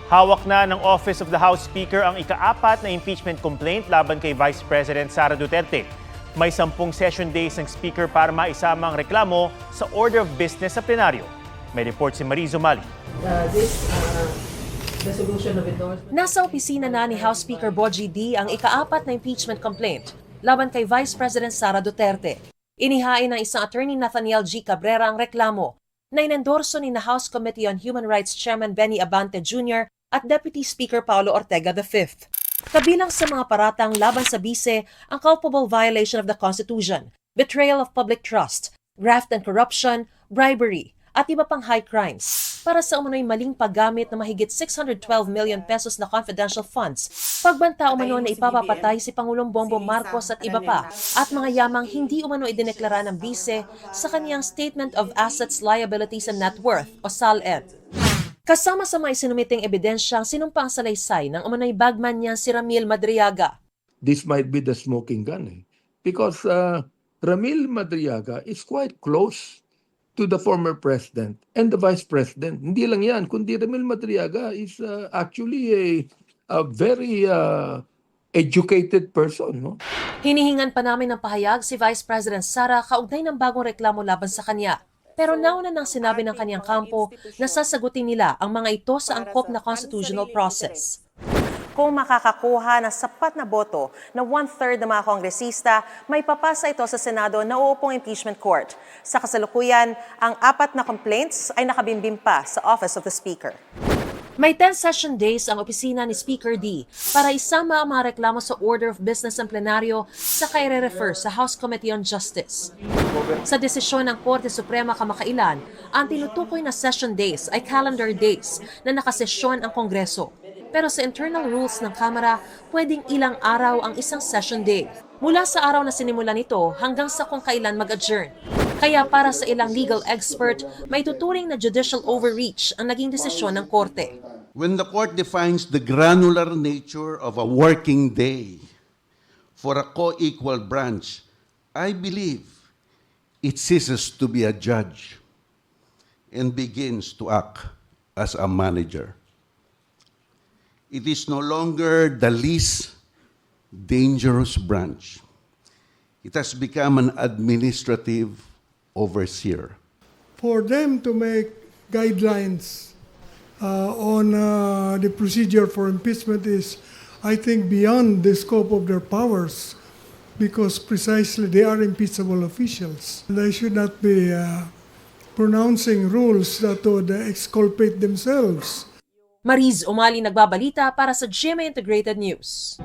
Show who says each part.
Speaker 1: Hawak na ng Office of the House Speaker ang ika-4 na impeachment complaint laban kay Vice President Sara Duterte. May 10 session days ng Speaker para maisama ang reklamo sa order of business sa plenaryo. May report si Mariz Umali.
Speaker 2: Nasa opisina na ni House Speaker Bogie D ang ika-4 na impeachment complaint laban kay Vice President Sara Duterte. Inihain ng isang attorney Nathaniel G. Cabrera ang reklamo na inendorso ni na House Committee on Human Rights Chairman Benny Abante Jr. at Deputy Speaker Paulo Ortega V. Kabilang sa mga paratang laban sa bise ang culpable violation of the Constitution, betrayal of public trust, graft and corruption, bribery, at iba pang high crimes para sa umano'y maling paggamit ng mahigit 612 million pesos na confidential funds, pagbanta umano na ipapapatay si Pangulong Bongbong Marcos at iba pa, at mga yamang hindi umano idineklara ng bise sa kaniyang Statement of Assets, Liabilities and Net Worth o SALN. Kasama sa mga isinumiting ebidensya ang sinumpang salaysay ng umano'y bagman niya si Ramil Madriaga.
Speaker 3: This might be the smoking gun because Ramil Madriaga is quite close to the former president and the vice president. Hindi lang yan, kundi Ramil Madriaga is actually a very educated person. No?
Speaker 2: Hinihingan pa namin ng pahayag si Vice President Sara kaugnay ng bagong reklamo laban sa kanya. Pero nauna nang sinabi ng kanyang kampo na sasagutin nila ang mga ito sa angkop na constitutional process.
Speaker 4: Kung makakakuha ng sapat na boto na 1/3 ng mga kongresista, may papasa ito sa Senado na uupong impeachment court. Sa kasalukuyan, ang 4 na complaints ay nakabimbim pa sa Office of the Speaker.
Speaker 2: May 10 session days ang opisina ni Speaker D para isama ang mga reklamo sa order of business ng plenaryo sa kaire-refer sa House Committee on Justice. Sa desisyon ng Korte Suprema kamakailan, ang tinutukoy na session days ay calendar days na nakasesyon ang Kongreso. Pero sa internal rules ng Kamara, pwedeng ilang araw ang isang session day. Mula sa araw na sinimulan nito hanggang sa kung kailan mag-adjourn. Kaya para sa ilang legal expert, may tuturing na judicial overreach ang naging desisyon ng Korte.
Speaker 5: When the court defines the granular nature of a working day for a co-equal branch, I believe it ceases to be a judge and begins to act as a manager. It is no longer the least dangerous branch. It has become an administrative overseer.
Speaker 6: For them to make guidelines on the procedure for impeachment is, I think, beyond the scope of their powers because precisely they are impeachable officials. They should not be pronouncing rules that would exculpate themselves.
Speaker 2: Mariz Umali nagbabalita para sa GMA Integrated News.